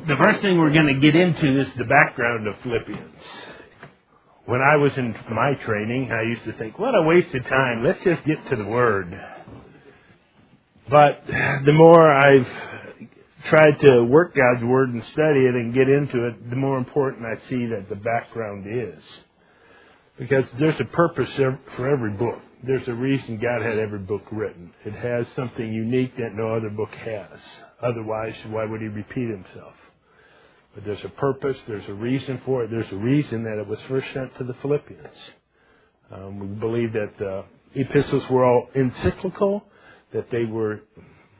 The first thing we're going to get into is the background of Philippians. When I was in my training, I used to think, what a waste of time. Let's just get to the Word. But the more I've tried to work God's Word and study it and get into it, the more important I see that the background is. Because there's a purpose for every book. There's a reason God had every book written. It has something unique that no other book has. Otherwise, why would He repeat Himself? But there's a purpose, there's a reason for it. There's a reason that it was first sent to the Philippians. We believe that the epistles were all encyclical, that they were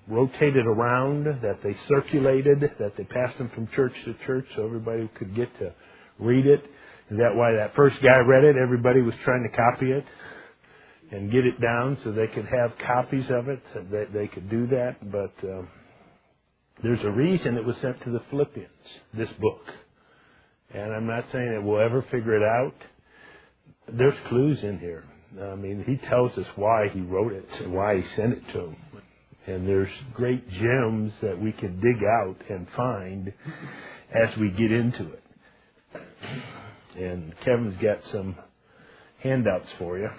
rotated around, that they circulated, that they passed them from church to church so everybody could get to read it. Is that why that first guy read it? Everybody was trying to copy it and get it down so they could have copies of it, so that they could do that. But there's a reason it was sent to the Philippians, this book. And I'm not saying that we'll ever figure it out. There's clues in here. I mean, he tells us why he wrote it and why he sent it to them. And there's great gems that we can dig out and find as we get into it. And Kevin's got some handouts for you.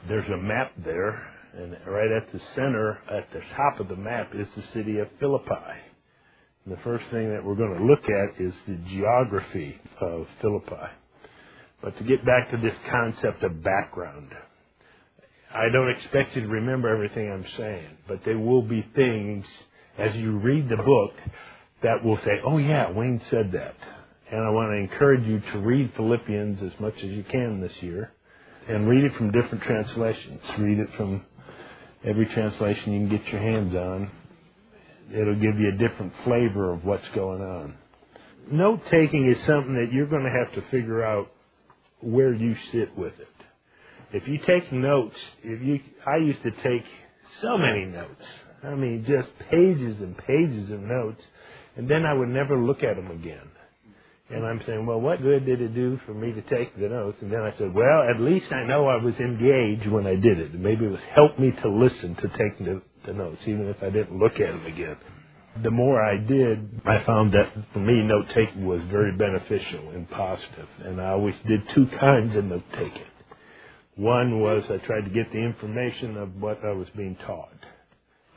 There's a map there, and right at the center, at the top of the map, is the city of Philippi. And the first thing that we're going to look at is the geography of Philippi. But to get back to this concept of background, I don't expect you to remember everything I'm saying, but there will be things as you read the book that will say, oh yeah, Wayne said that. And I want to encourage you to read Philippians as much as you can this year, and read it from different translations. Read it from every translation you can get your hands on. It'll give you a different flavor of what's going on. Note-taking is something that you're going to have to figure out where you sit with it. If you take notes, I used to take so many notes. I mean, just pages and pages of notes, and then I would never look at them again. And I'm saying, well, what good did it do for me to take the notes? And then I said, well, at least I know I was engaged when I did it. Maybe it was helped me to listen to take the notes, even if I didn't look at them again. The more I did, I found that for me, note-taking was very beneficial and positive. And I always did two kinds of note-taking. One was I tried to get the information of what I was being taught.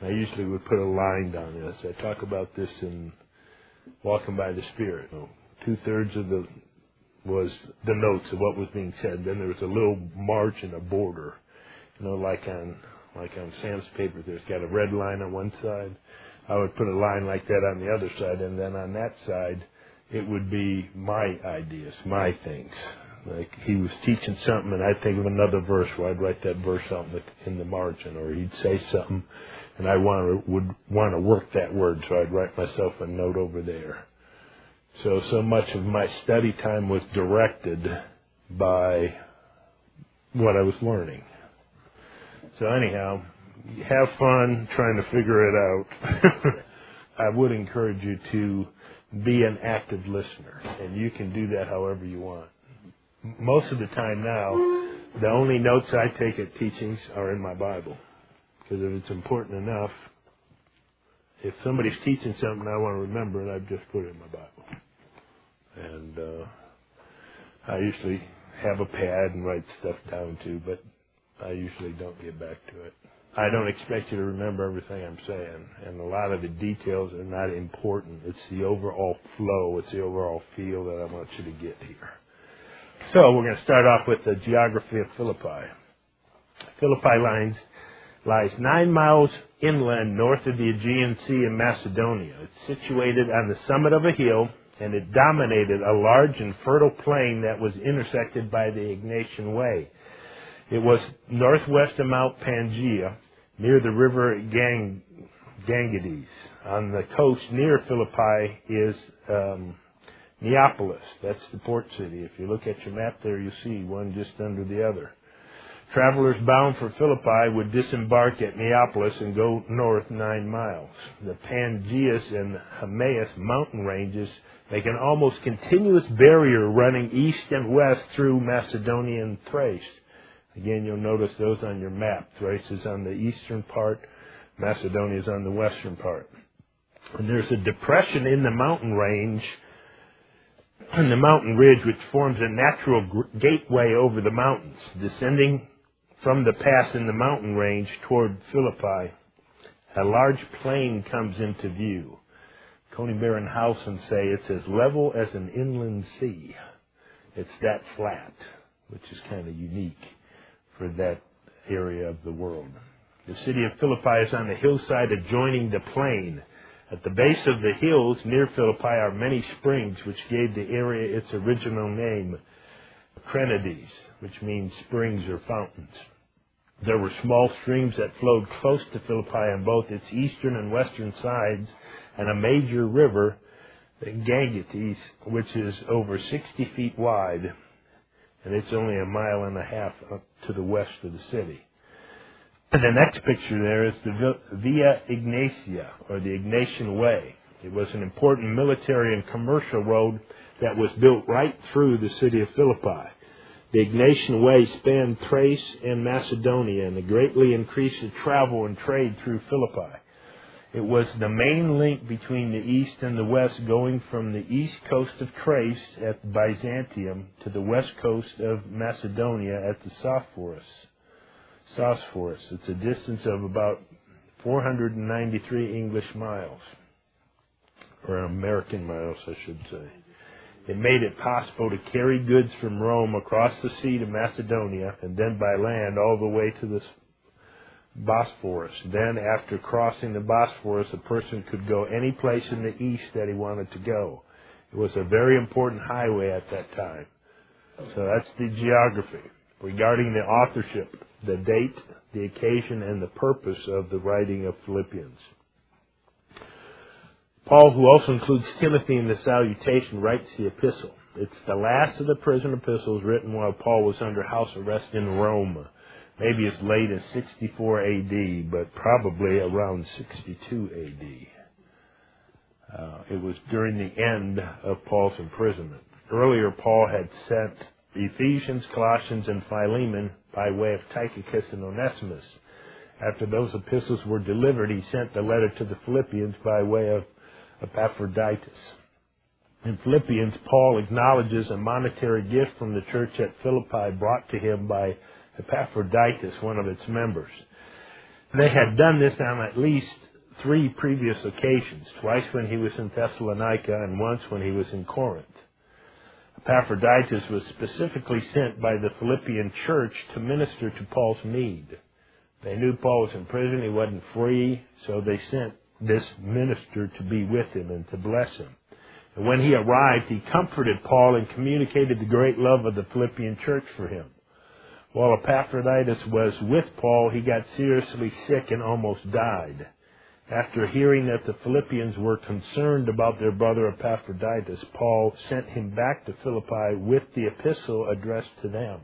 I usually would put a line down this. I talk about this in Walking by the Spirit. 2/3 of was the notes of what was being said. Then there was a little margin, a border. Like on Sam's paper, there's got a red line on one side. I would put a line like that on the other side, and then on that side, it would be my ideas, my things. Like he was teaching something, and I'd think of another verse where I'd write that verse out in the margin, or he'd say something, and I would want to work that word, so I'd write myself a note over there. So much of my study time was directed by what I was learning. So anyhow, have fun trying to figure it out. I would encourage you to be an active listener, and you can do that however you want. Most of the time now, the only notes I take at teachings are in my Bible. Because if it's important enough, if somebody's teaching something I want to remember it, I just put it in my Bible. And I usually have a pad and write stuff down too, but I usually don't get back to it. I don't expect you to remember everything I'm saying, and a lot of the details are not important. It's the overall flow, it's the overall feel that I want you to get here. So we're going to start off with the geography of Philippi. Philippi lies 9 miles inland north of the Aegean Sea in Macedonia. It's situated on the summit of a hill, and it dominated a large and fertile plain that was intersected by the Egnatian Way. It was northwest of Mount Pangaea, near the river Ganges. On the coast near Philippi is Neapolis. That's the port city. If you look at your map there, you'll see one just under the other. Travelers bound for Philippi would disembark at Neapolis and go north 9 miles. The Pangaeus and Himaeus mountain ranges make an almost continuous barrier running east and west through Macedonia and Thrace. Again, you'll notice those on your map. Thrace is on the eastern part, Macedonia is on the western part. And there's a depression in the mountain range, in the mountain ridge, which forms a natural gateway over the mountains. Descending from the pass in the mountain range toward Philippi, a large plain comes into view. Conybeare and Howson say it's as level as an inland sea. It's that flat, which is kind of unique for that area of the world. The city of Philippi is on the hillside adjoining the plain. At the base of the hills near Philippi are many springs, which gave the area its original name, Crenades, which means springs or fountains. There were small streams that flowed close to Philippi on both its eastern and western sides, and a major river, the Gangetes, which is over 60 feet wide, and it's only a mile and a half up to the west of the city. And the next picture there is the Via Ignatia, or the Ignatian Way. It was an important military and commercial road that was built right through the city of Philippi. The Ignatian Way spanned Thrace and Macedonia, and it greatly increased the travel and trade through Philippi. It was the main link between the east and the west, going from the east coast of Thrace at Byzantium to the west coast of Macedonia at the Bosphorus. It's a distance of about 493 English miles, or American miles, I should say. It made it possible to carry goods from Rome across the sea to Macedonia, and then by land all the way to the Bosphorus. Then, after crossing the Bosphorus, a person could go any place in the east that he wanted to go. It was a very important highway at that time. So that's the geography. Regarding the authorship, the date, the occasion, and the purpose of the writing of Philippians. Paul, who also includes Timothy in the salutation, writes the epistle. It's the last of the prison epistles written while Paul was under house arrest in Rome. Maybe as late as 64 A.D., but probably around 62 A.D. It was during the end of Paul's imprisonment. Earlier, Paul had sent Ephesians, Colossians, and Philemon by way of Tychicus and Onesimus. After those epistles were delivered, he sent the letter to the Philippians by way of Epaphroditus. In Philippians, Paul acknowledges a monetary gift from the church at Philippi brought to him by Epaphroditus, one of its members. They had done this on at least 3 previous occasions, twice when he was in Thessalonica and once when he was in Corinth. Epaphroditus was specifically sent by the Philippian church to minister to Paul's need. They knew Paul was in prison, he wasn't free, so they sent this minister to be with him and to bless him. And when he arrived, he comforted Paul and communicated the great love of the Philippian church for him. While Epaphroditus was with Paul, he got seriously sick and almost died. After hearing that the Philippians were concerned about their brother Epaphroditus, Paul sent him back to Philippi with the epistle addressed to them.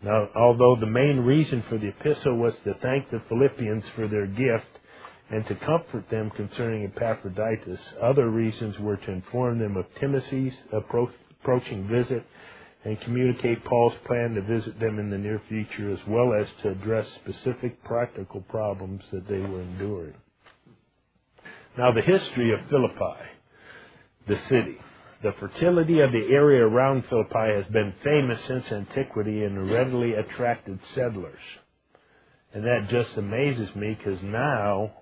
Now, although the main reason for the epistle was to thank the Philippians for their gift and to comfort them concerning Epaphroditus, other reasons were to inform them of Timothy's approaching visit and communicate Paul's plan to visit them in the near future, as well as to address specific practical problems that they were enduring. Now, the history of Philippi, the city. The fertility of the area around Philippi has been famous since antiquity and readily attracted settlers. And that just amazes me because now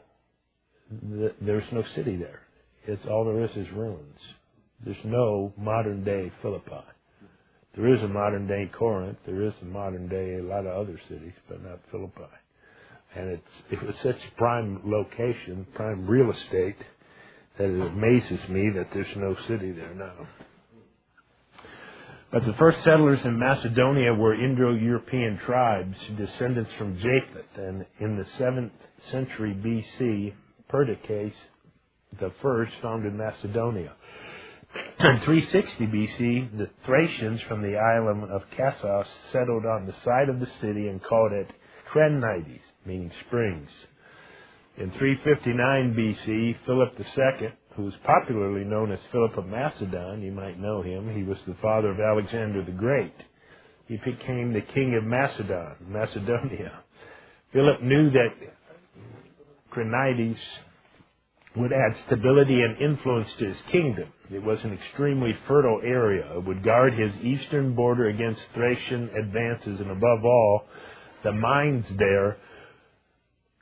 there's no city there. It's all there is ruins. There's no modern day Philippi. There is a modern day Corinth. There is a modern day a lot of other cities, but not Philippi. And it was such a prime location, prime real estate, that it amazes me that there's no city there now. But the first settlers in Macedonia were Indo-European tribes, descendants from Japheth. And in the 7th century B.C., Perdiccas the first founded Macedonia. In 360 B.C., the Thracians from the island of Kassos settled on the side of the city and called it Crenades, meaning springs. In 359 B.C., Philip II, who was popularly known as Philip of Macedon, you might know him, he was the father of Alexander the Great. He became the king of Macedonia. Philip knew that Crenades would add stability and influence to his kingdom. It was an extremely fertile area. It would guard his eastern border against Thracian advances, and above all, the mines there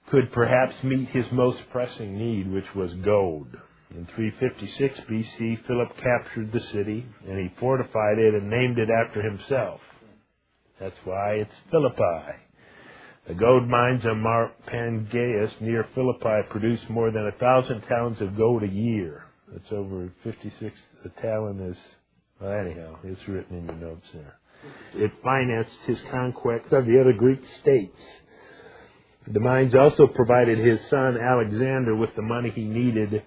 could perhaps meet his most pressing need, which was gold. In 356 BC, Philip captured the city, and he fortified it and named it after himself. That's why it's Philippi. The gold mines of Pangaeus near Philippi produced more than 1,000 talents of gold a year. That's over 56. A talent is, well, anyhow, it's written in your notes there. It financed his conquest of the other Greek states. The mines also provided his son Alexander with the money he needed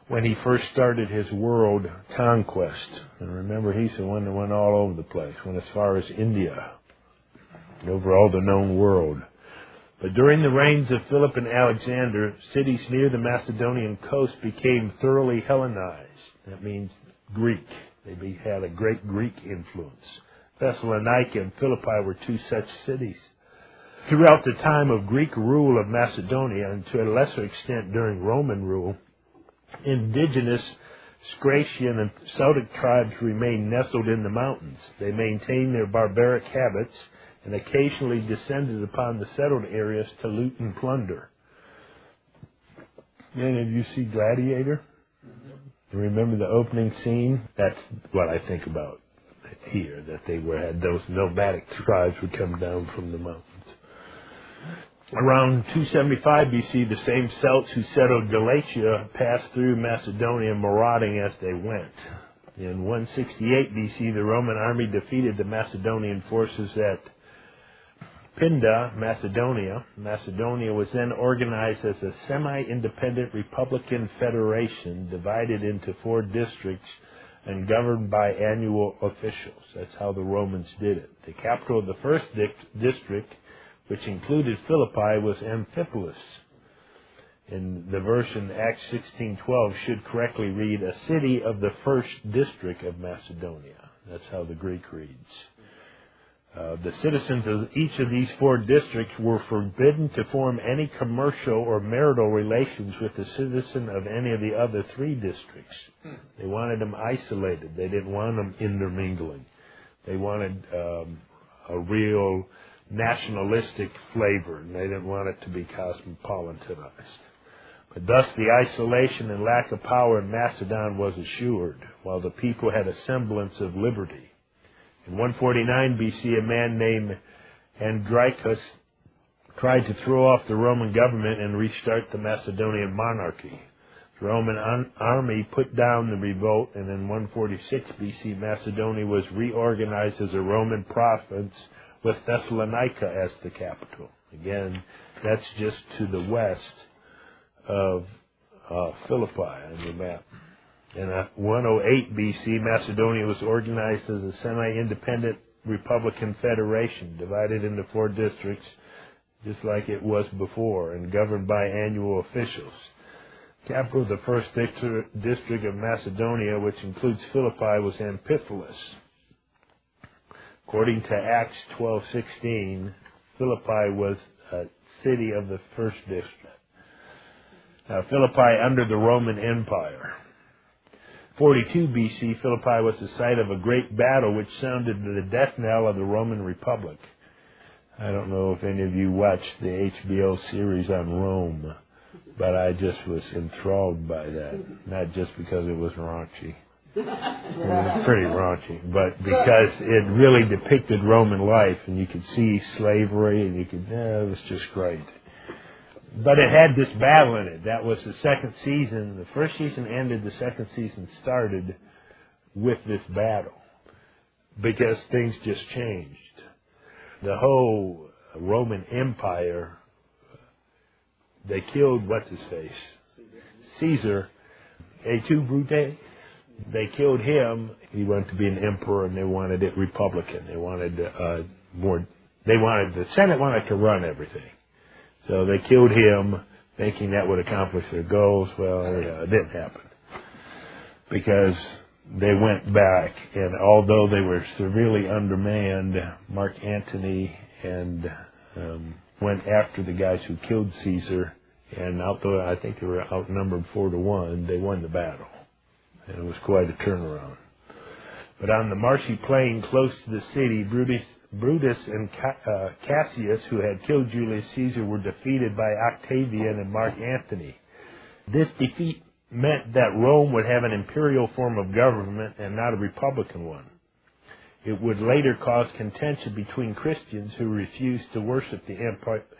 when he first started his world conquest. And remember, he's the one that went all over the place, went as far as India, over all the known world. But during the reigns of Philip and Alexander, cities near the Macedonian coast became thoroughly Hellenized. That means Greek. They had a great Greek influence. Thessalonica and Philippi were two such cities. Throughout the time of Greek rule of Macedonia, and to a lesser extent during Roman rule, indigenous Scratian and Celtic tribes remained nestled in the mountains. They maintained their barbaric habits and occasionally descended upon the settled areas to loot and plunder. Any of you see Gladiator? Remember the opening scene? That's what I think about here, that they had those nomadic tribes would come down from the mountains. Around 275 BC, the same Celts who settled Galatia passed through Macedonia, marauding as they went. In 168 BC, the Roman army defeated the Macedonian forces at Pinda, Macedonia. Macedonia was then organized as a semi-independent republican federation divided into 4 districts and governed by annual officials. That's how the Romans did it. The capital of the first district, which included Philippi, was Amphipolis. In the version Acts 16:12 should correctly read, a city of the first district of Macedonia. That's how the Greek reads. The citizens of each of these 4 districts were forbidden to form any commercial or marital relations with the citizen of any of the other 3 districts. They wanted them isolated. They didn't want them intermingling. They wanted a real nationalistic flavor, and they didn't want it to be cosmopolitanized. But thus the isolation and lack of power in Macedon was assured, while the people had a semblance of liberty. In 149 BC, a man named Andricus tried to throw off the Roman government and restart the Macedonian monarchy. The Roman army put down the revolt, and in 146 BC, Macedonia was reorganized as a Roman province with Thessalonica as the capital. Again, that's just to the west of Philippi on your map. In 108 BC, Macedonia was organized as a semi-independent republican federation divided into 4 districts, just like it was before, and governed by annual officials. Capital of the first district of Macedonia, which includes Philippi, was Amphipolis. According to Acts 12:16, Philippi was a city of the first district. Now, Philippi under the Roman Empire. 42 BC, Philippi was the site of a great battle which sounded the death knell of the Roman Republic. I don't know if any of you watched the HBO series on Rome, but I just was enthralled by that. Not just because it was raunchy. It was pretty raunchy, but because it really depicted Roman life, and you could see slavery, and it was just great. But it had this battle in it. That was the second season. The first season ended, the second season started with this battle, because things just changed. The whole Roman Empire, they killed, what's-his-face? Caesar, et tu, Brute? They killed him. He wanted to be an emperor, and they wanted it republican. They wanted the Senate wanted to run everything. So they killed him, thinking that would accomplish their goals. Well, it didn't happen, because they went back, and although they were severely undermanned, Mark Antony and went after the guys who killed Caesar And although I think they were outnumbered 4-1, they won the battle. And it was quite a turnaround. But on the marshy plain close to the city, Brutus and Cassius, who had killed Julius Caesar, were defeated by Octavian and Mark Antony. This defeat meant that Rome would have an imperial form of government and not a republican one. It would later cause contention between Christians who refused to worship the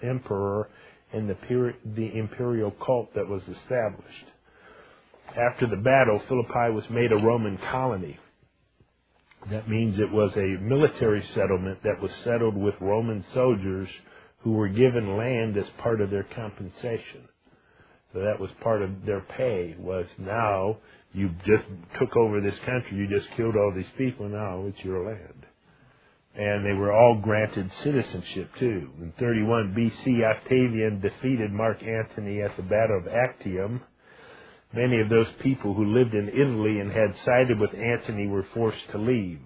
emperor and the imperial cult that was established. After the battle, Philippi was made a Roman colony. That means it was a military settlement that was settled with Roman soldiers who were given land as part of their compensation. So that was part of their pay, was now you just took over this country, you just killed all these people, now it's your land. And they were all granted citizenship too. In 31 BC, Octavian defeated Mark Antony at the Battle of Actium. Many of those people who lived in Italy and had sided with Antony were forced to leave.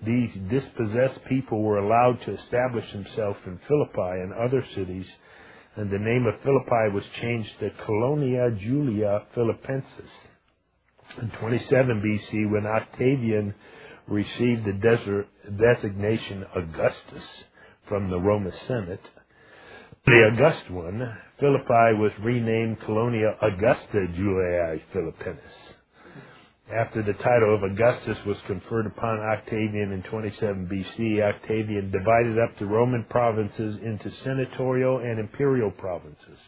These dispossessed people were allowed to establish themselves in Philippi and other cities, and the name of Philippi was changed to Colonia Julia Philippensis. In 27 BC, when Octavian received the designation Augustus from the Roman Senate, the August one, Philippi was renamed Colonia Augusta Juliae Philippensis. After the title of Augustus was conferred upon Octavian in 27 BC, Octavian divided up the Roman provinces into senatorial and imperial provinces.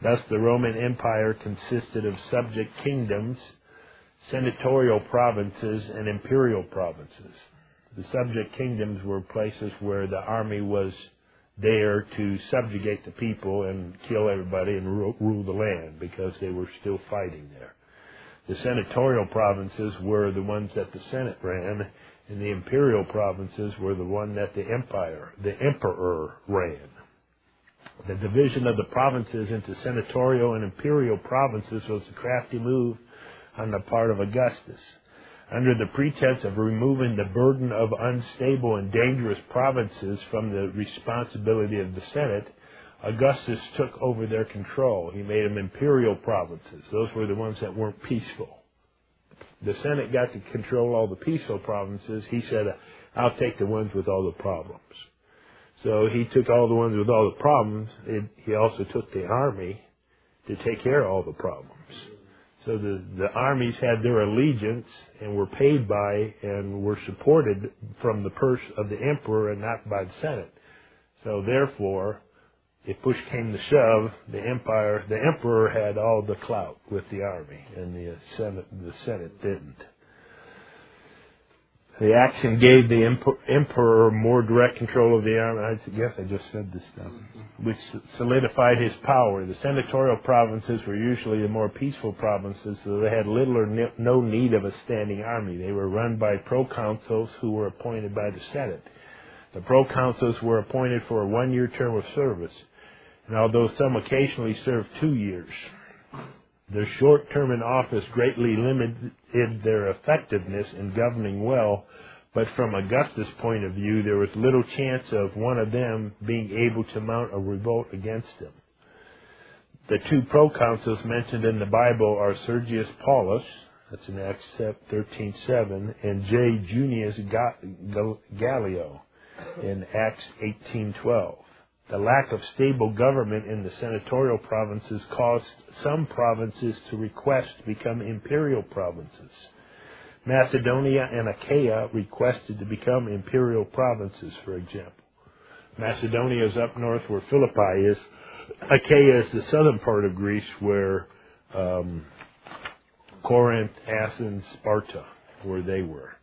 Thus, the Roman Empire consisted of subject kingdoms, senatorial provinces, and imperial provinces. The subject kingdoms were places where the army was there to subjugate the people and kill everybody and rule the land because they were still fighting there. The senatorial provinces were the ones that the Senate ran, and the imperial provinces were the one that the emperor ran. The division of the provinces into senatorial and imperial provinces was a crafty move on the part of Augustus. Under the pretense of removing the burden of unstable and dangerous provinces from the responsibility of the Senate, Augustus took over their control. He made them imperial provinces. Those were the ones that weren't peaceful. The Senate got to control all the peaceful provinces. He said, I'll take the ones with all the problems. So he took all the ones with all the problems. He also took the army to take care of all the problems. So the armies had their allegiance and were paid by and were supported from the purse of the emperor and not by the Senate. So therefore, if push came to shove, the emperor had all the clout with the army, and the Senate didn't. The action gave the emperor more direct control of the army. I guess I just said this stuff, which solidified his power. The senatorial provinces were usually the more peaceful provinces, so they had little or no need of a standing army. They were run by proconsuls who were appointed by the Senate. The proconsuls were appointed for a one-year term of service, and although some occasionally served 2 years, their short term in office greatly limited their effectiveness in governing well, but from Augustus' point of view, there was little chance of one of them being able to mount a revolt against him. The two proconsuls mentioned in the Bible are Sergius Paulus, that's in Acts 13:7, and J. Junius Gallio in Acts 18:12. The lack of stable government in the senatorial provinces caused some provinces to request to become imperial provinces. Macedonia and Achaia requested to become imperial provinces, for example. Macedonia is up north where Philippi is. Achaia is the southern part of Greece where Corinth, Athens, Sparta, where they were.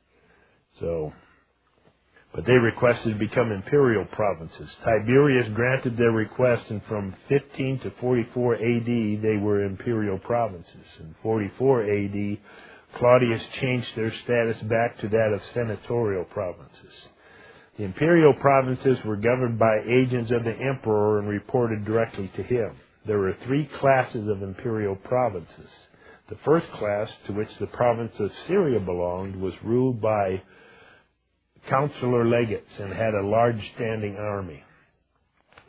But they requested to become imperial provinces. Tiberius granted their request, and from 15 to 44 AD, they were imperial provinces. In 44 AD, Claudius changed their status back to that of senatorial provinces. The imperial provinces were governed by agents of the emperor and reported directly to him. There were 3 classes of imperial provinces. The first class, to which the province of Syria belonged, was ruled by consular legates and had a large standing army.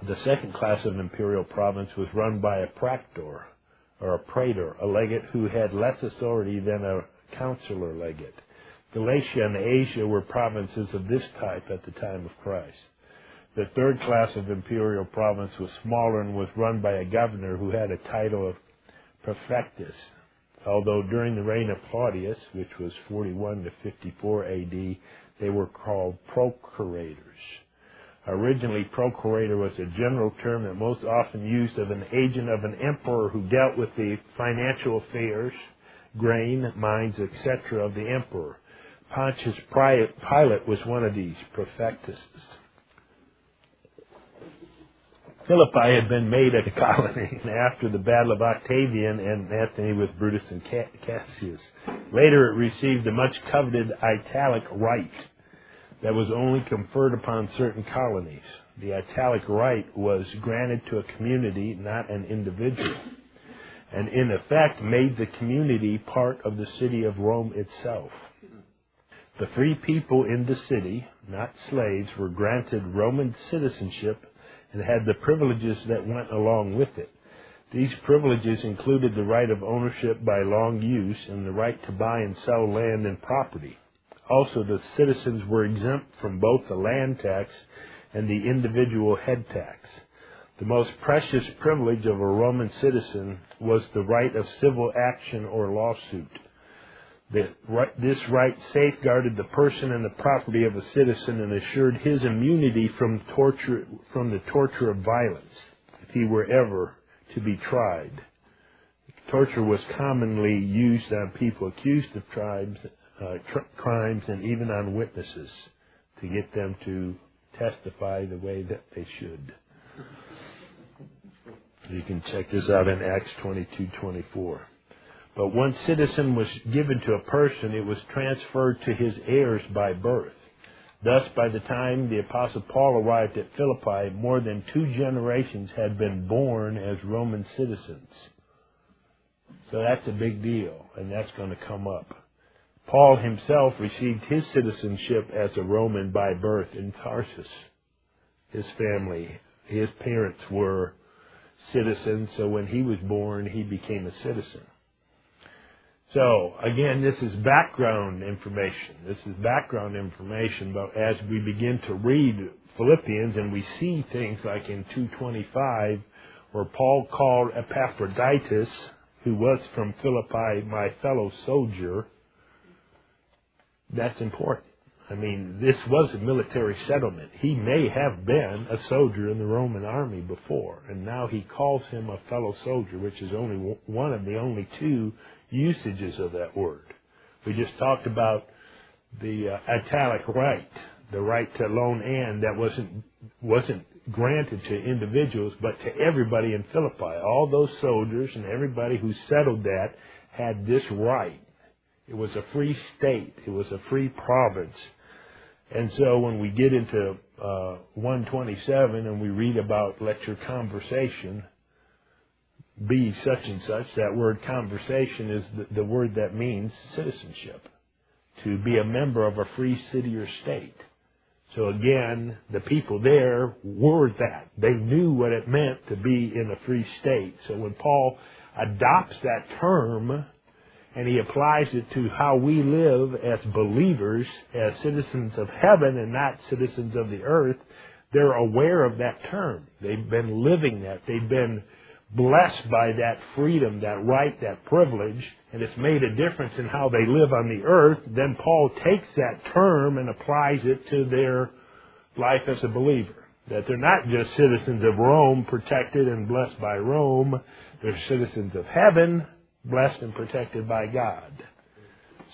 The second class of imperial province was run by a praetor, or a praetor, a legate who had less authority than a consular legate. Galatia and Asia were provinces of this type at the time of Christ. The third class of imperial province was smaller and was run by a governor who had a title of prefectus, although during the reign of Claudius, which was 41 to 54 AD, they were called procurators. Originally, procurator was a general term that most often used of an agent of an emperor who dealt with the financial affairs, grain, mines, etc. of the emperor. Pontius Pilate was one of these prefectuses. Philippi had been made a colony after the Battle of Octavian and Antony with Brutus and Cassius. Later it received the much coveted italic right that was only conferred upon certain colonies. The italic right was granted to a community, not an individual, and in effect made the community part of the city of Rome itself. The free people in the city, not slaves, were granted Roman citizenship and had the privileges that went along with it. These privileges included the right of ownership by long use and the right to buy and sell land and property. Also, the citizens were exempt from both the land tax and the individual head tax. The most precious privilege of a Roman citizen was the right of civil action or lawsuit. This right safeguarded the person and the property of a citizen and assured his immunity from the torture of violence if he were ever to be tried. Torture was commonly used on people accused of crimes and even on witnesses to get them to testify the way that they should. You can check this out in Acts 22:24. But once citizen was given to a person, it was transferred to his heirs by birth. Thus, by the time the Apostle Paul arrived at Philippi, more than 2 generations had been born as Roman citizens. So that's a big deal, and that's going to come up. Paul himself received his citizenship as a Roman by birth in Tarsus. His family, his parents were citizens, so when he was born, he became a citizen. So, again, this is background information. This is background information, but as we begin to read Philippians and we see things like in 2:25, where Paul called Epaphroditus, who was from Philippi, my fellow soldier, that's important. I mean, this was a military settlement. He may have been a soldier in the Roman army before, and now he calls him a fellow soldier, which is only one of the only 2 usages of that word. We just talked about the italic right, the right to loan and that wasn't granted to individuals, but to everybody in Philippi. All those soldiers and everybody who settled that had this right. It was a free state. It was a free province. And so when we get into 127 and we read about let your conversation be such and such, that word conversation is the word that means citizenship, to be a member of a free city or state. So again, the people there were that. They knew what it meant to be in a free state. So when Paul adopts that term and he applies it to how we live as believers, as citizens of heaven and not citizens of the earth, they're aware of that term. They've been living that. They've been blessed by that freedom, that right, that privilege, and it's made a difference in how they live on the earth. Then Paul takes that term and applies it to their life as a believer. That they're not just citizens of Rome, protected and blessed by Rome. They're citizens of heaven, blessed and protected by God.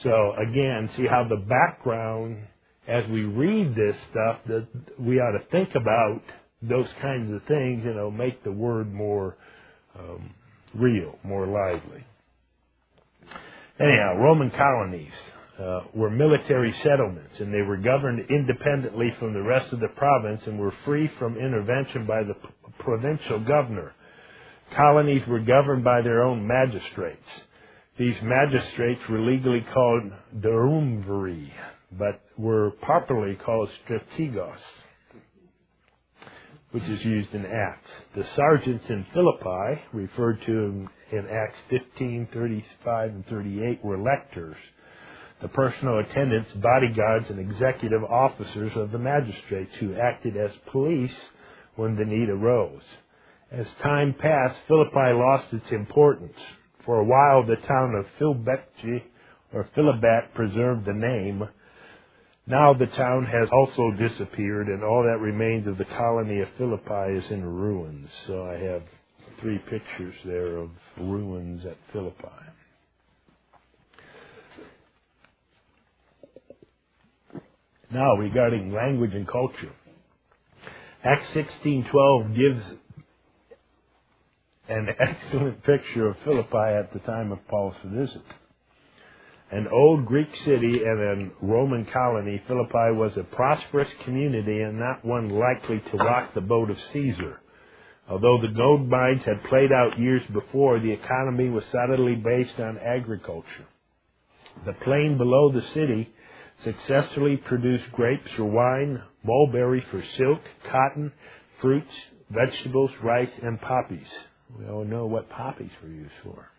So again, see how the background, as we read this stuff, that we ought to think about those kinds of things, make the word more real, more lively. Anyhow, Roman colonies were military settlements, and they were governed independently from the rest of the province and were free from intervention by the provincial governor. Colonies were governed by their own magistrates. These magistrates were legally called triumviri, but were popularly called strategos. which is used in Acts. The sergeants in Philippi, referred to in Acts 15, 35, and 38, were lectors, the personal attendants, bodyguards, and executive officers of the magistrates who acted as police when the need arose. As time passed, Philippi lost its importance. For a while, the town of Philibat preserved the name. Now the town has also disappeared, and all that remains of the colony of Philippi is in ruins. So I have 3 pictures there of ruins at Philippi. Now, regarding language and culture, Acts 16:12 gives an excellent picture of Philippi at the time of Paul's visit. An old Greek city and a Roman colony, Philippi was a prosperous community and not one likely to rock the boat of Caesar. Although the gold mines had played out years before, the economy was solidly based on agriculture. The plain below the city successfully produced grapes for wine, mulberry for silk, cotton, fruits, vegetables, rice, and poppies. We all know what poppies were used for.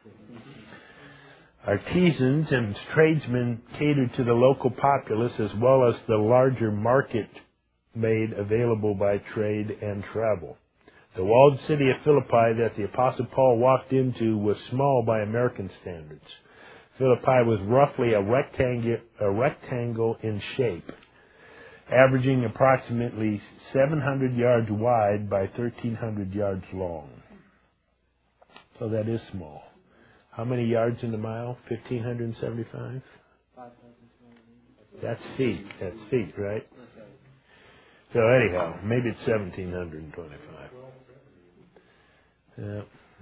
Artisans and tradesmen catered to the local populace as well as the larger market made available by trade and travel. The walled city of Philippi that the Apostle Paul walked into was small by American standards. Philippi was roughly a rectangle in shape, averaging approximately 700 yards wide by 1,300 yards long. So that is small. How many yards in a mile? 1,575? That's feet. That's feet, right? So anyhow, maybe it's 1,725.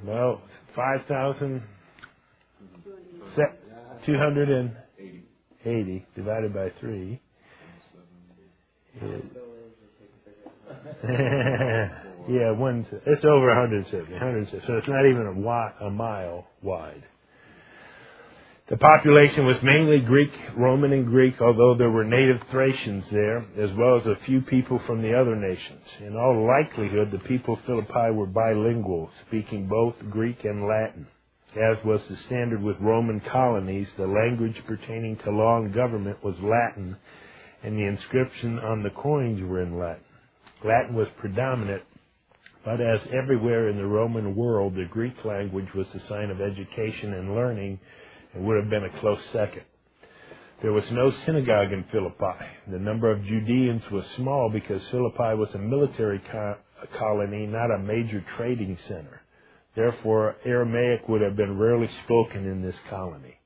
Well, 5,280 divided by 3. Yeah, it's over 170, so it's not even a mile wide. The population was mainly Greek, Roman, and Greek, although there were native Thracians there, as well as a few people from the other nations. In all likelihood, the people of Philippi were bilingual, speaking both Greek and Latin. As was the standard with Roman colonies, the language pertaining to law and government was Latin, and the inscription on the coins were in Latin. Latin was predominant, but as everywhere in the Roman world, the Greek language was a sign of education and learning, and would have been a close second. There was no synagogue in Philippi. The number of Judeans was small because Philippi was a military colony, not a major trading center. Therefore, Aramaic would have been rarely spoken in this colony.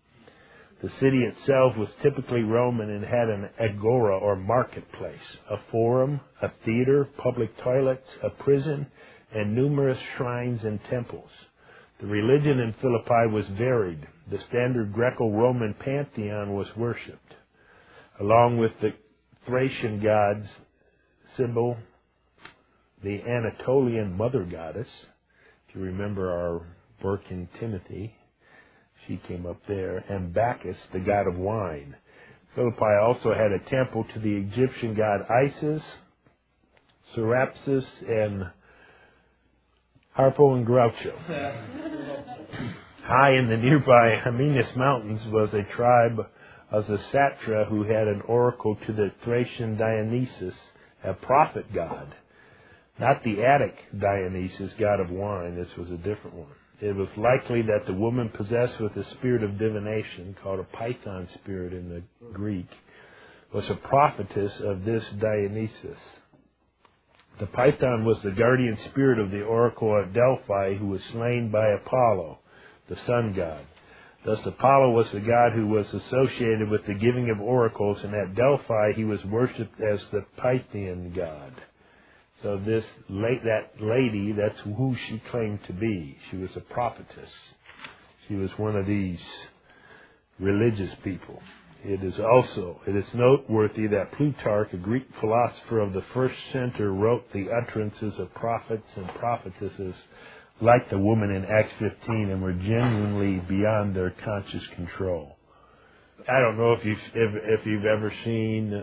The city itself was typically Roman and had an agora or marketplace, a forum, a theater, public toilets, a prison, and numerous shrines and temples. The religion in Philippi was varied. The standard Greco-Roman pantheon was worshipped, along with the Thracian gods, Cybele, the Anatolian mother goddess. If you remember our work in Timothy, she came up there, and Bacchus, the god of wine. Philippi also had a temple to the Egyptian god Isis, Serapis, and Harpo and Groucho. High in the nearby Hymenus Mountains was a tribe of the Satra who had an oracle to the Thracian Dionysus, a prophet god. Not the Attic Dionysus, god of wine. This was a different one. It was likely that the woman possessed with the spirit of divination, called a Python spirit in the Greek, was a prophetess of this Dionysus. The Python was the guardian spirit of the oracle at Delphi, who was slain by Apollo, the sun god. Thus Apollo was the god who was associated with the giving of oracles, and at Delphi he was worshipped as the Pythian god. So that lady, that's who she claimed to be. She was a prophetess. She was one of these religious people. It is noteworthy that Plutarch, a Greek philosopher of the first century, wrote the utterances of prophets and prophetesses like the woman in Acts 15 and were genuinely beyond their conscious control. I don't know if you've ever seen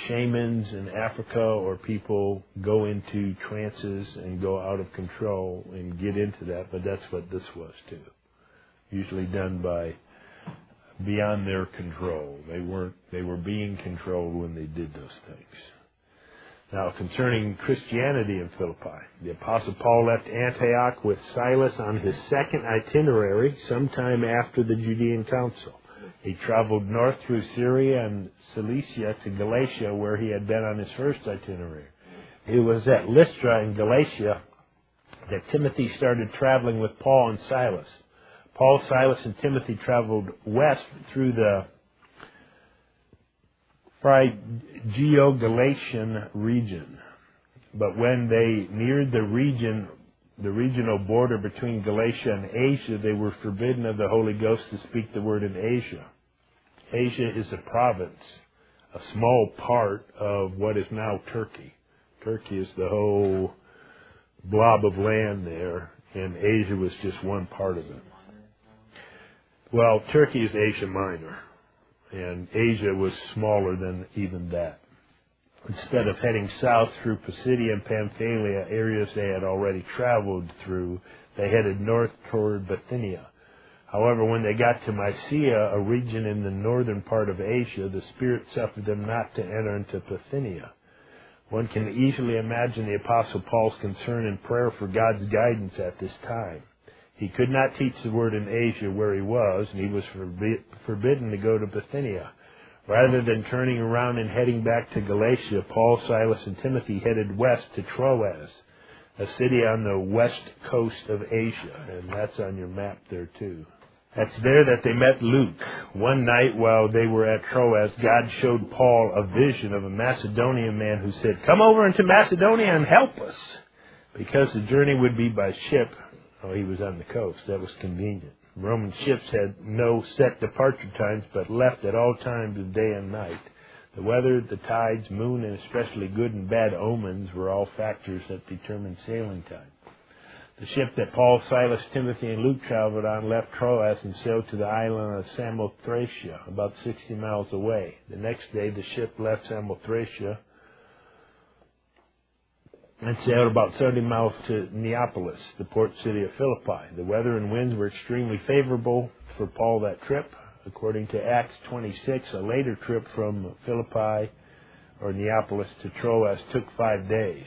shamans in Africa or people go into trances and go out of control and get into that, but that's what this was too. Usually done by beyond their control. They were being controlled when they did those things. Now, concerning Christianity in Philippi, the Apostle Paul left Antioch with Silas on his second itinerary sometime after the Judean Council. He traveled north through Syria and Cilicia to Galatia, where he had been on his first itinerary. It was at Lystra in Galatia that Timothy started traveling with Paul and Silas. Paul, Silas, and Timothy traveled west through the Phrygo-Galatian region. But when they neared the regional border between Galatia and Asia, they were forbidden of the Holy Ghost to speak the word in Asia. Asia is a province, a small part of what is now Turkey. Turkey is the whole blob of land there, and Asia was just one part of it. Well, Turkey is Asia Minor, and Asia was smaller than even that. Instead of heading south through Pisidia and Pamphylia, areas they had already traveled through, they headed north toward Bithynia. However, when they got to Mysia, a region in the northern part of Asia, the Spirit suffered them not to enter into Bithynia. One can easily imagine the Apostle Paul's concern and prayer for God's guidance at this time. He could not teach the word in Asia where he was, and he was forbidden to go to Bithynia. Rather than turning around and heading back to Galatia, Paul, Silas, and Timothy headed west to Troas, a city on the west coast of Asia, and that's on your map there too. That's there that they met Luke. One night while they were at Troas, God showed Paul a vision of a Macedonian man who said, "Come over into Macedonia and help us." Because the journey would be by ship, he was on the coast. That was convenient. Roman ships had no set departure times, but left at all times of day and night. The weather, the tides, moon, and especially good and bad omens were all factors that determined sailing time. The ship that Paul, Silas, Timothy, and Luke traveled on left Troas and sailed to the island of Samothracia, about 60 miles away. The next day, the ship left Samothracia and sailed about 70 miles to Neapolis, the port city of Philippi. The weather and winds were extremely favorable for Paul that trip. According to Acts 26, a later trip from Philippi or Neapolis to Troas took 5 days.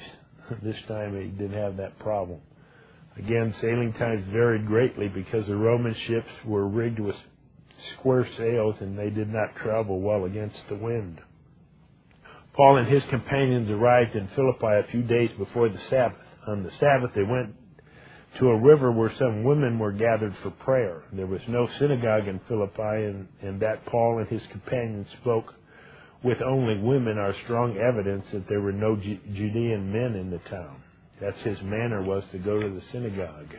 This time he didn't have that problem. Again, sailing times varied greatly because the Roman ships were rigged with square sails and they did not travel well against the wind. Paul and his companions arrived in Philippi a few days before the Sabbath. On the Sabbath, they went to a river where some women were gathered for prayer. There was no synagogue in Philippi, and that Paul and his companions spoke with only women are strong evidence that there were no Judean men in the town. That's his manner, was to go to the synagogue.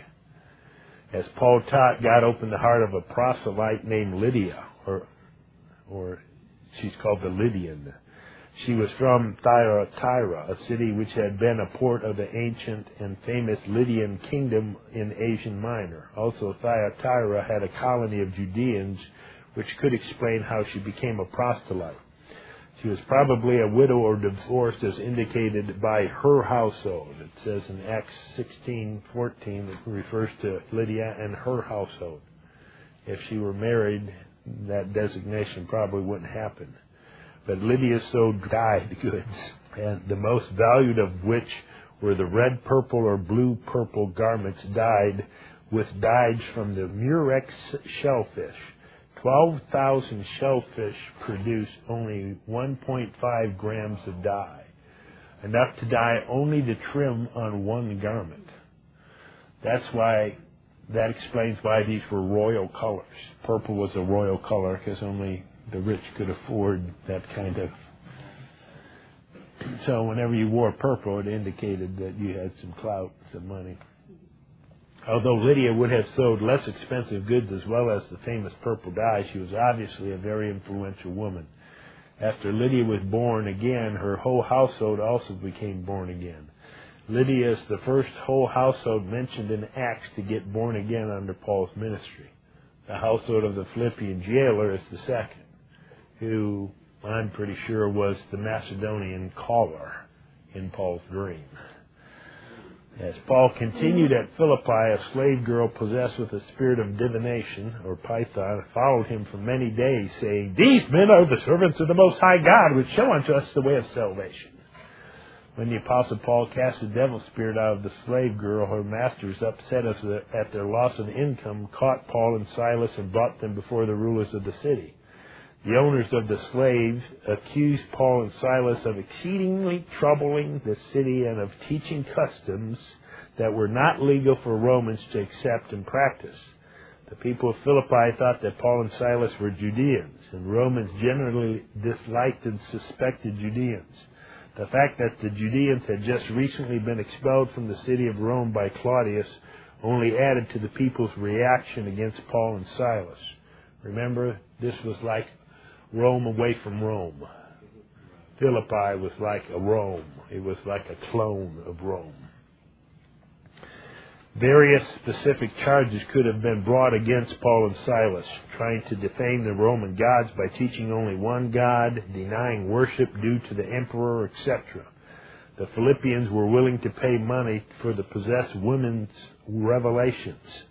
As Paul taught, God opened the heart of a proselyte named Lydia, or she's called the Lydian. She was from Thyatira, a city which had been a port of the ancient and famous Lydian kingdom in Asia Minor. Also, Thyatira had a colony of Judeans, which could explain how she became a proselyte. She was probably a widow or divorced, as indicated by her household. It says in Acts 16:14, it refers to Lydia and her household. If she were married, that designation probably wouldn't happen. But Lydia sold dyed goods, and the most valued of which were the red, purple, or blue-purple garments dyed with dyes from the murex shellfish. 12,000 shellfish produce only 1.5 grams of dye, enough to dye only the trim on one garment. That explains why these were royal colors. Purple was a royal color because only the rich could afford that kind of. So whenever you wore purple, it indicated that you had some clout, some money. Although Lydia would have sold less expensive goods as well as the famous purple dye, she was obviously a very influential woman. After Lydia was born again, her whole household also became born again. Lydia is the first whole household mentioned in Acts to get born again under Paul's ministry. The household of the Philippian jailer is the second. who I'm pretty sure was the Macedonian caller in Paul's dream. As Paul continued at Philippi, a slave girl possessed with a spirit of divination, or python, followed him for many days, saying, "These men are the servants of the Most High God, which show unto us the way of salvation." When the Apostle Paul cast the devil spirit out of the slave girl, her masters, upset at their loss of income, caught Paul and Silas and brought them before the rulers of the city. The owners of the slaves accused Paul and Silas of exceedingly troubling the city and of teaching customs that were not legal for Romans to accept and practice. The people of Philippi thought that Paul and Silas were Judeans, and Romans generally disliked and suspected Judeans. The fact that the Judeans had just recently been expelled from the city of Rome by Claudius only added to the people's reaction against Paul and Silas. Remember, this was like Rome away from Rome. Philippi was like a Rome. It was like a clone of Rome. Various specific charges could have been brought against Paul and Silas, trying to defame the Roman gods by teaching only one God, denying worship due to the emperor, etc. The Philippians were willing to pay money for the possessed women's revelations.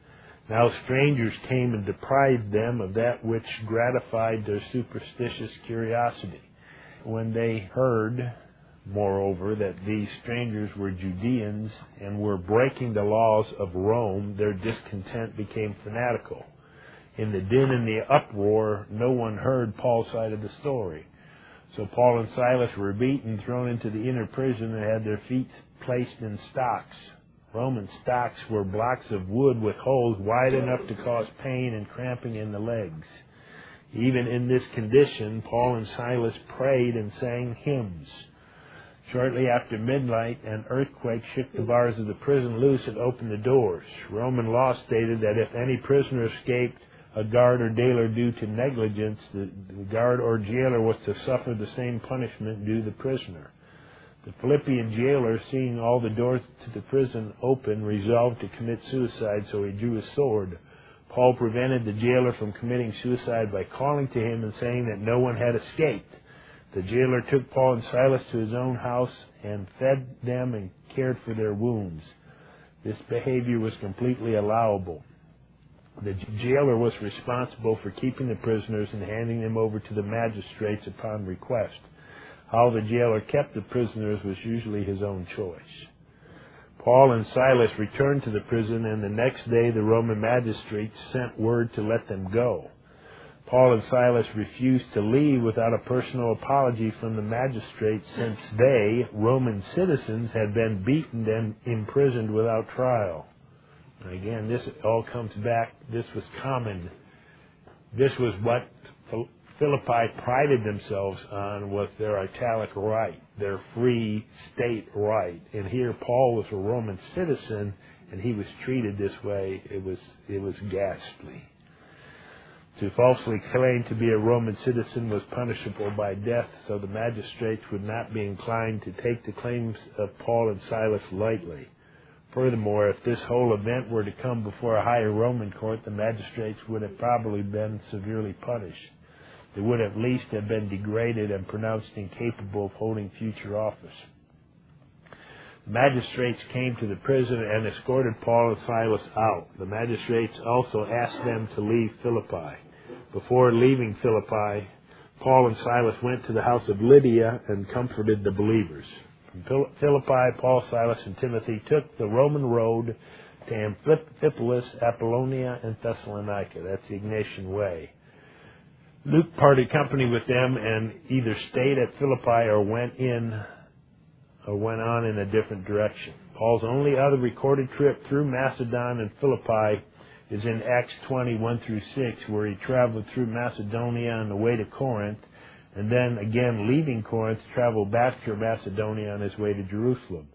Now strangers came and deprived them of that which gratified their superstitious curiosity. When they heard, moreover, that these strangers were Judeans and were breaking the laws of Rome, their discontent became fanatical. In the din and the uproar, no one heard Paul's side of the story. So Paul and Silas were beaten, thrown into the inner prison, and had their feet placed in stocks. Roman stocks were blocks of wood with holes wide enough to cause pain and cramping in the legs. Even in this condition, Paul and Silas prayed and sang hymns. Shortly after midnight, an earthquake shook the bars of the prison loose and opened the doors. Roman law stated that if any prisoner escaped a guard or jailer due to negligence, the guard or jailer was to suffer the same punishment due to the prisoner. The Philippian jailer, seeing all the doors to the prison open, resolved to commit suicide, so he drew his sword. Paul prevented the jailer from committing suicide by calling to him and saying that no one had escaped. The jailer took Paul and Silas to his own house and fed them and cared for their wounds. This behavior was completely allowable. The jailer was responsible for keeping the prisoners and handing them over to the magistrates upon request. How the jailer kept the prisoners was usually his own choice. Paul and Silas returned to the prison, and the next day the Roman magistrates sent word to let them go. Paul and Silas refused to leave without a personal apology from the magistrates, since they, Roman citizens, had been beaten and imprisoned without trial. And again, this all comes back. This was common. This was what Philippi prided themselves on, was their italic right, their free state right. And here Paul was a Roman citizen, and he was treated this way. It was ghastly. To falsely claim to be a Roman citizen was punishable by death, so the magistrates would not be inclined to take the claims of Paul and Silas lightly. Furthermore, if this whole event were to come before a higher Roman court, the magistrates would have probably been severely punished. They would at least have been degraded and pronounced incapable of holding future office. The magistrates came to the prison and escorted Paul and Silas out. The magistrates also asked them to leave Philippi. Before leaving Philippi, Paul and Silas went to the house of Lydia and comforted the believers. From Philippi, Paul, Silas, and Timothy took the Roman road to Amphipolis, Apollonia, and Thessalonica. That's the Ignatian way. Luke parted company with them and either stayed at Philippi or went on in a different direction. Paul's only other recorded trip through Macedon and Philippi is in Acts 20, 1-6, where he traveled through Macedonia on the way to Corinth, and then again leaving Corinth, traveled back to Macedonia on his way to Jerusalem.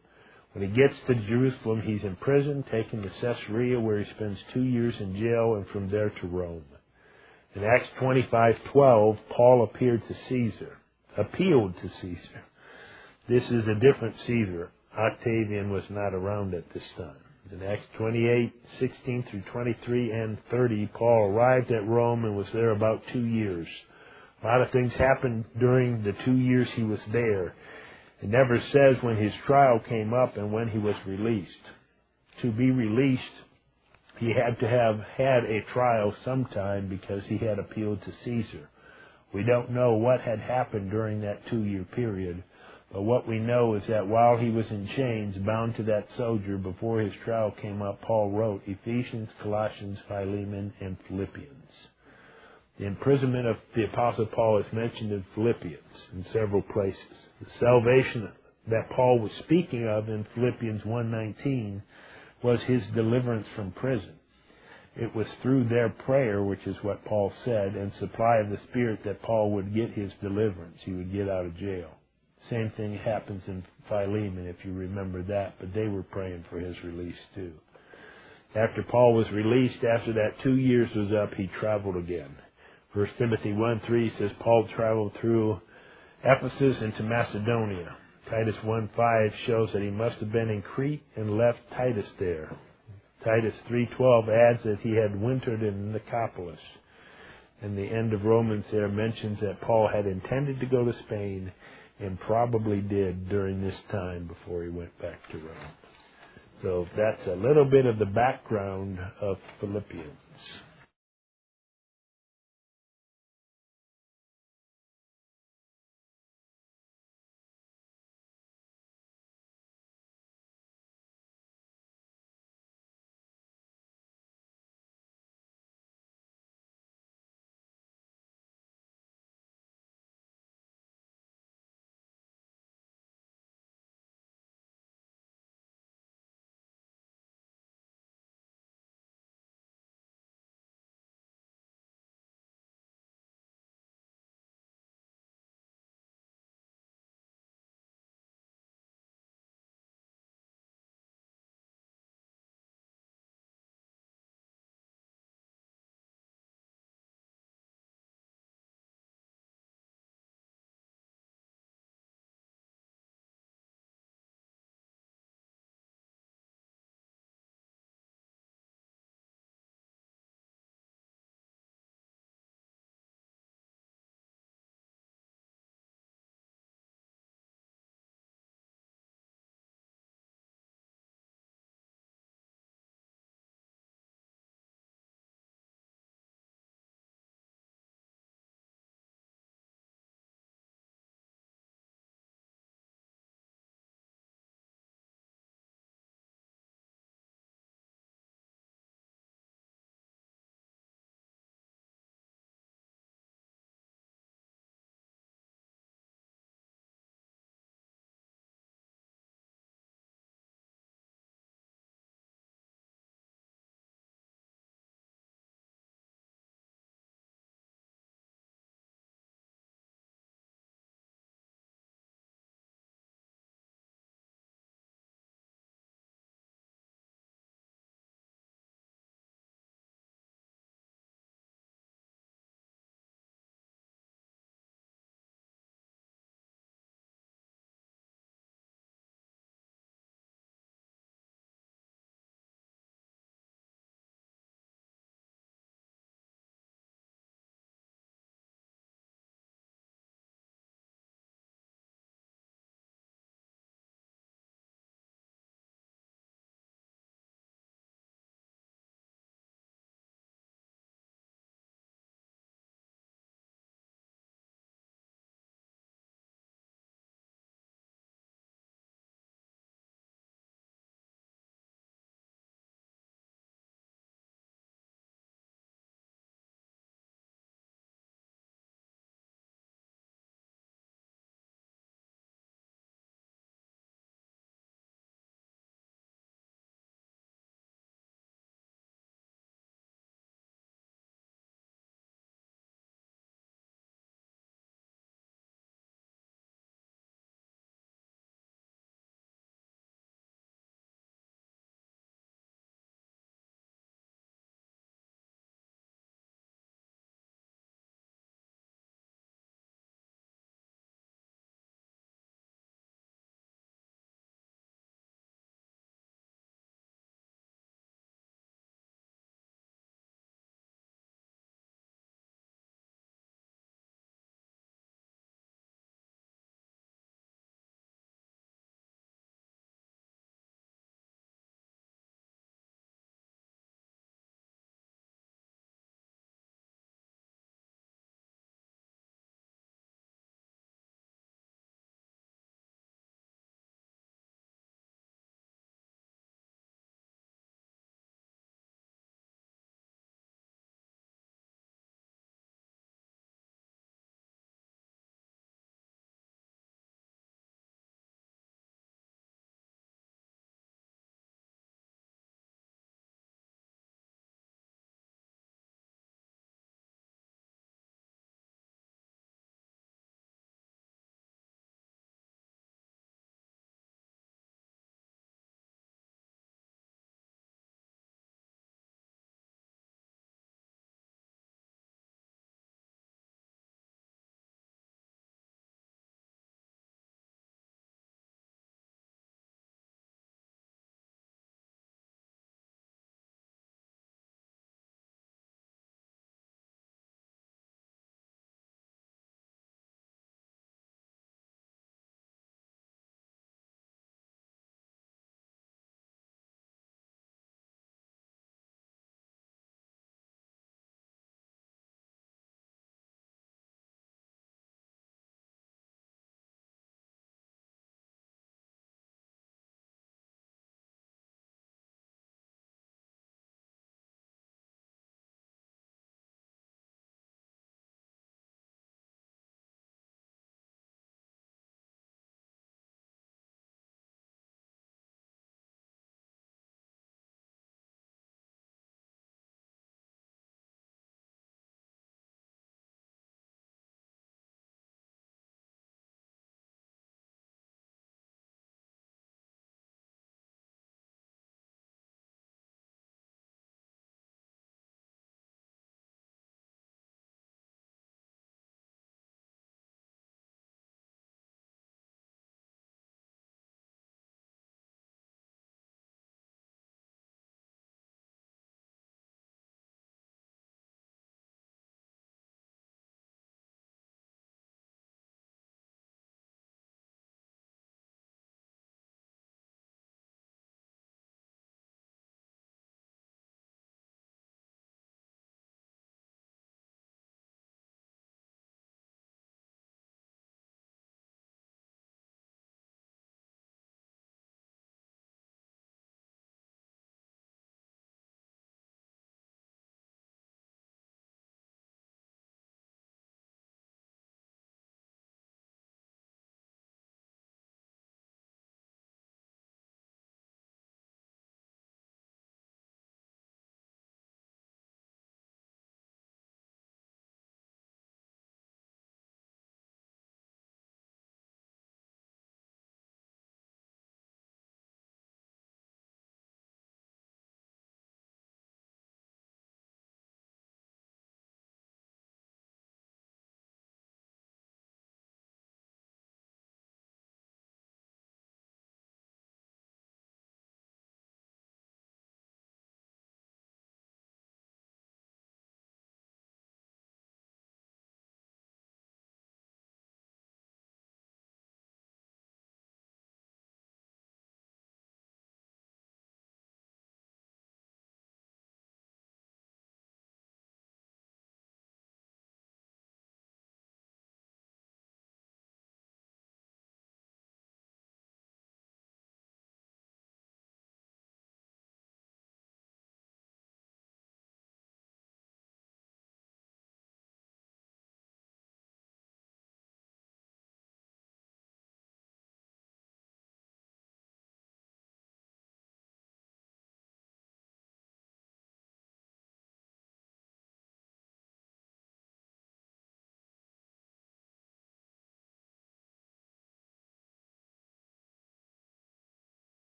When he gets to Jerusalem, he's in prison, taken to Caesarea, where he spends 2 years in jail, and from there to Rome. In Acts 25:12, Paul appealed to Caesar. This is a different Caesar. Octavian was not around at this time. In Acts 28:16-23 and 30, Paul arrived at Rome and was there about 2 years. A lot of things happened during the 2 years he was there. It never says when his trial came up and when he was released. To be released, he had to have had a trial sometime because he had appealed to Caesar. We don't know what had happened during that 2-year period, but what we know is that while he was in chains, bound to that soldier, before his trial came up, Paul wrote Ephesians, Colossians, Philemon, and Philippians. The imprisonment of the Apostle Paul is mentioned in Philippians in several places. The salvation that Paul was speaking of in Philippians 1:19 was his deliverance from prison. It was through their prayer, which is what Paul said, and supply of the Spirit that Paul would get his deliverance. He would get out of jail. Same thing happens in Philemon, if you remember that, but they were praying for his release too. After Paul was released, after that 2 years was up, he traveled again. 1 Timothy 1:3 says Paul traveled through Ephesus into Macedonia. Titus 1:5 shows that he must have been in Crete and left Titus there. Titus 3:12 adds that he had wintered in Nicopolis. And the end of Romans there mentions that Paul had intended to go to Spain and probably did during this time before he went back to Rome. So that's a little bit of the background of Philippians.